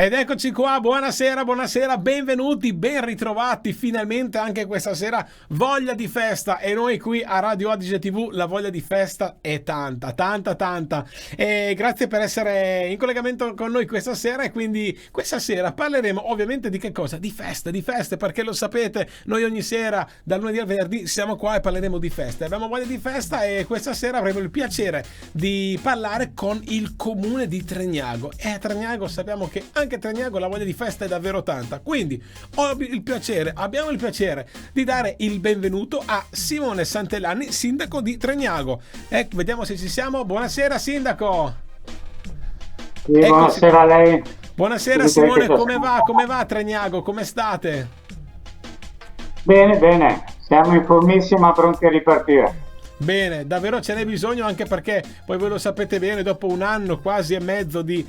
Ed eccoci qua, buonasera, buonasera, benvenuti, ben ritrovati finalmente anche questa sera, voglia di festa, e noi qui a Radio Adige TV la voglia di festa è tanta, tanta, tanta, e grazie per essere in collegamento con noi questa sera. E quindi questa sera parleremo ovviamente di che cosa? Di feste, perché lo sapete, noi ogni sera dal lunedì al venerdì siamo qua e parleremo di feste, abbiamo voglia di festa e questa sera avremo il piacere di parlare con il comune di Tregnago, e a Tregnago sappiamo che anche a Tregnago la voglia di festa è davvero tanta, quindi abbiamo il piacere di dare il benvenuto a Simone Santellani, sindaco di Tregnago. Vediamo se ci siamo. Buonasera sindaco. Sì, buonasera a lei. Buonasera Simone, come va a Tregnago, come state? Bene, siamo in formissima, pronti a ripartire. Bene, davvero ce n'è bisogno, anche perché poi voi lo sapete bene, dopo un anno quasi e mezzo di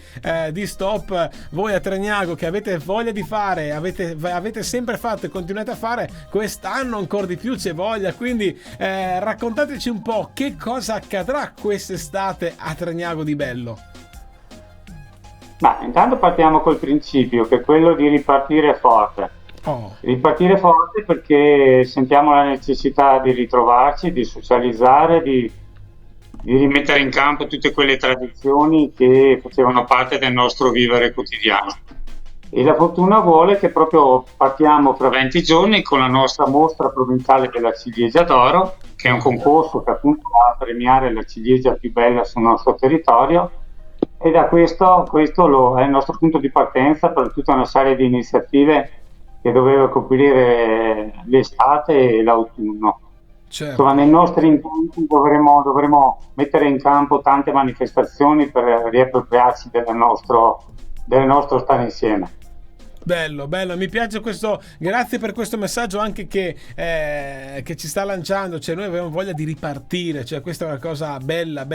stop, voi a Tregnago che avete voglia di fare, avete sempre fatto e continuate a fare, quest'anno ancora di più c'è voglia, quindi raccontateci un po' che cosa accadrà quest'estate a Tregnago di bello. Ma intanto partiamo col principio, che è quello di ripartire forte. Ripartire forte perché sentiamo la necessità di ritrovarci, di socializzare, di rimettere in campo tutte quelle tradizioni che facevano parte del nostro vivere quotidiano. E la fortuna vuole che proprio partiamo fra 20 giorni con la nostra mostra provinciale della ciliegia d'oro, che è un concorso che appunto va a premiare la ciliegia più bella sul nostro territorio, e da questo è il nostro punto di partenza per tutta una serie di iniziative che doveva coprire l'estate e l'autunno. Certo. Insomma, nei nostri incontri dovremo mettere in campo tante manifestazioni per riappropriarci del nostro stare insieme. Bello, mi piace questo, grazie per questo messaggio anche che ci sta lanciando, cioè noi avevamo voglia di ripartire, cioè questa è una cosa bella.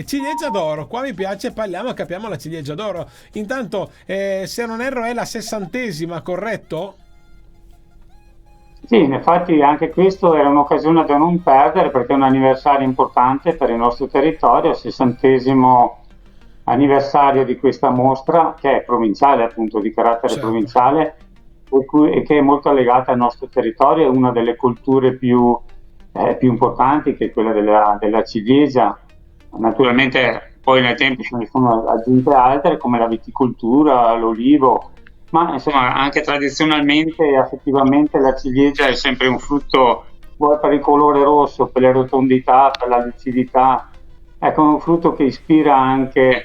Ciliegia d'oro, qua mi piace, capiamo la ciliegia d'oro. Intanto, se non erro è la 60ª, corretto? Sì, infatti anche questo era un'occasione da non perdere, perché è un anniversario importante per il nostro territorio, il 60° anniversario di questa mostra, che è provinciale, appunto di carattere Certo. provinciale, e che è molto legata al nostro territorio, è una delle culture più importanti, che è quella della ciliegia. Naturalmente poi nel tempo se ne sono aggiunte altre come la viticoltura, l'olivo, ma insomma anche tradizionalmente e affettivamente la ciliegia è sempre un frutto, vuoi per il colore rosso, per le rotondità, per la lucidità, ecco, un frutto che ispira anche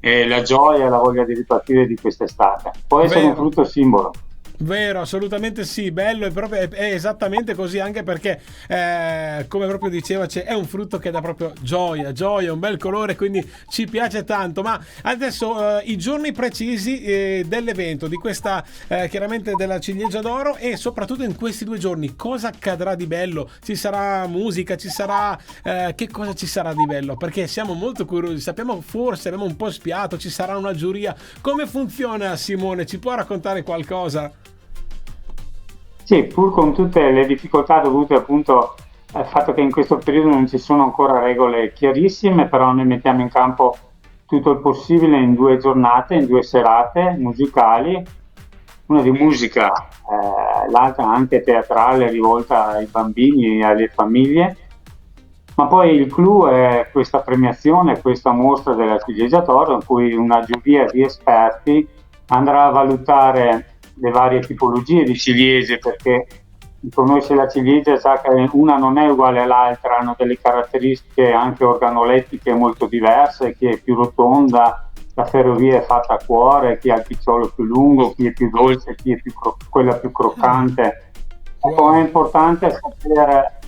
la gioia e la voglia di ripartire di quest'estate. Può essere un frutto simbolo. Vero, assolutamente sì, bello, è esattamente così, anche perché come proprio diceva è un frutto che dà proprio gioia, un bel colore, quindi ci piace tanto. Ma adesso i giorni precisi dell'evento, di questa chiaramente della ciliegia d'oro, e soprattutto in questi 2 giorni cosa accadrà di bello? Ci sarà musica, che cosa ci sarà di bello? Perché siamo molto curiosi, sappiamo, forse abbiamo un po' spiato, ci sarà una giuria. Come funziona, Simone? Ci può raccontare qualcosa? Sì, pur con tutte le difficoltà dovute appunto al fatto che in questo periodo non ci sono ancora regole chiarissime, però noi mettiamo in campo tutto il possibile in 2 giornate, in 2 serate musicali, una di musica, l'altra anche teatrale, rivolta ai bambini e alle famiglie. Ma poi il clou è questa premiazione, questa mostra della ciliegia d'oro, in cui una giuria di esperti andrà a valutare le varie tipologie di ciliegie, perché si conosce la ciliegia, sa che una non è uguale all'altra, hanno delle caratteristiche anche organolettiche molto diverse, chi è più rotonda, la ferrovia è fatta a cuore, chi ha il picciolo più lungo, chi è più dolce, chi è quella più croccante. Ecco, è importante saper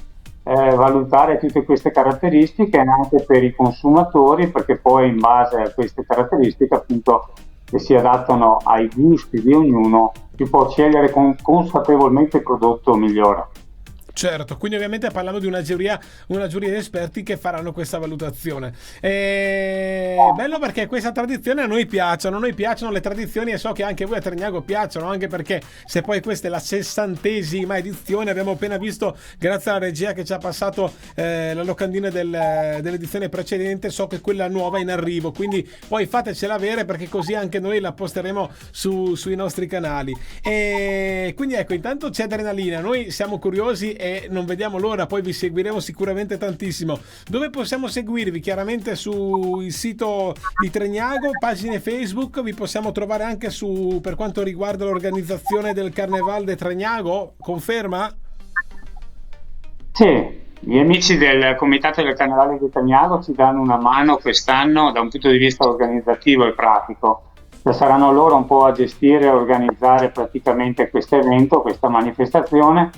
valutare tutte queste caratteristiche anche per i consumatori, perché poi in base a queste caratteristiche appunto che si adattano ai gusti di ognuno, si può scegliere consapevolmente il prodotto migliore. Certo, quindi ovviamente parlando di una giuria di esperti che faranno questa valutazione. Bello perché questa tradizione a noi piacciono le tradizioni e so che anche voi a Trignago piacciono, anche perché se poi questa è la 60ª edizione, abbiamo appena visto, grazie alla regia che ci ha passato la locandina dell'edizione precedente, so che quella nuova è in arrivo, quindi poi fatecela avere perché così anche noi la posteremo sui nostri canali. E quindi ecco, intanto c'è adrenalina, noi siamo curiosi e non vediamo l'ora, poi vi seguiremo sicuramente tantissimo. Dove possiamo seguirvi? Chiaramente sul sito di Trignago, pagine Facebook, vi possiamo trovare anche per quanto riguarda l'organizzazione del Carnaval de Trignago, conferma? Sì, gli amici del Comitato del Carnevale di Trignago ci danno una mano quest'anno da un punto di vista organizzativo e pratico. Saranno loro un po' a gestire e organizzare praticamente questo evento, questa manifestazione.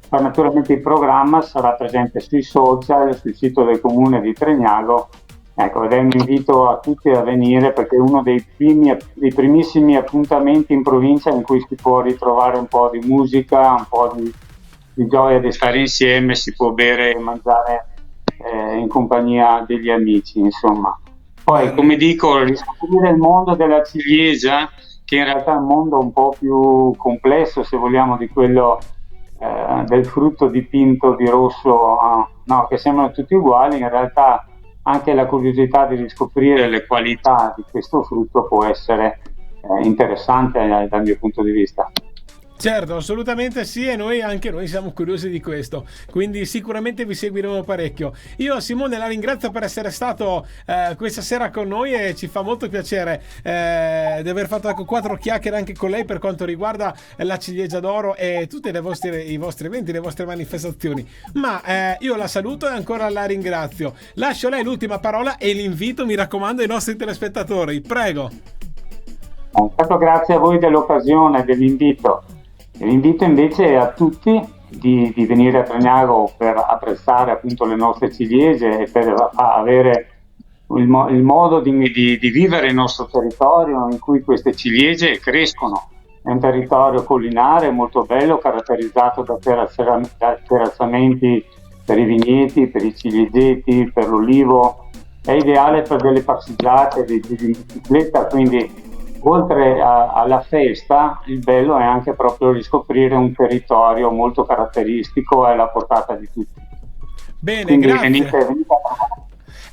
Ma naturalmente il programma sarà presente sui social, sul sito del comune di Trignago. Ecco, ed è un invito a tutti a venire perché è uno dei primissimi appuntamenti in provincia in cui si può ritrovare un po' di musica, un po' di gioia di stare insieme, si può bere e mangiare in compagnia degli amici, insomma. Poi, come dico, riscoprire il mondo della ciliegia, che in realtà è un mondo un po' più complesso, se vogliamo, di quello del frutto dipinto di rosso, no, che sembrano tutti uguali. In realtà anche la curiosità di riscoprire le qualità di questo frutto può essere interessante dal mio punto di vista. Certo, assolutamente sì, e anche noi siamo curiosi di questo, quindi sicuramente vi seguiremo parecchio. Io Simone la ringrazio per essere stato questa sera con noi e ci fa molto piacere di aver fatto 4 chiacchiere anche con lei per quanto riguarda la ciliegia d'oro e tutti i vostri eventi, le vostre manifestazioni. Ma io la saluto e ancora la ringrazio. Lascio a lei l'ultima parola e l'invito, mi raccomando, ai nostri telespettatori. Prego. Tanto grazie a voi dell'occasione, dell'invito. L'invito invece è a tutti di venire a Trignago per apprezzare appunto le nostre ciliegie e per avere il modo di vivere il nostro territorio in cui queste ciliegie crescono. È un territorio collinare molto bello, caratterizzato da terrazzamenti per i vigneti, per i ciliegeti, per l'olivo. È ideale per delle passeggiate di bicicletta, quindi oltre alla festa, il bello è anche proprio riscoprire un territorio molto caratteristico e alla portata di tutti. Bene, quindi grazie. Venite.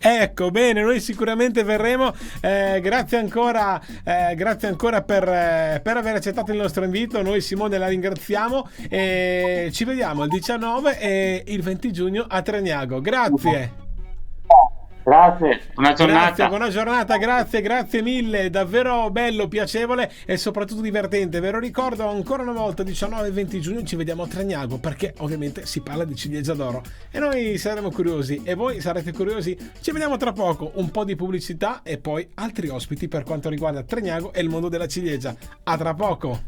Ecco, bene, noi sicuramente verremo. Grazie ancora per aver accettato il nostro invito. Noi Simone la ringraziamo e ci vediamo il 19 e il 20 giugno a Trignago. Grazie. Grazie, buona giornata. Grazie, buona giornata, grazie mille, davvero bello, piacevole e soprattutto divertente. Ve lo ricordo ancora una volta, 19 e 20 giugno ci vediamo a Trignago perché ovviamente si parla di ciliegia d'oro e noi saremo curiosi e voi sarete curiosi. Ci vediamo tra poco, un po' di pubblicità e poi altri ospiti per quanto riguarda Trignago e il mondo della ciliegia. A tra poco.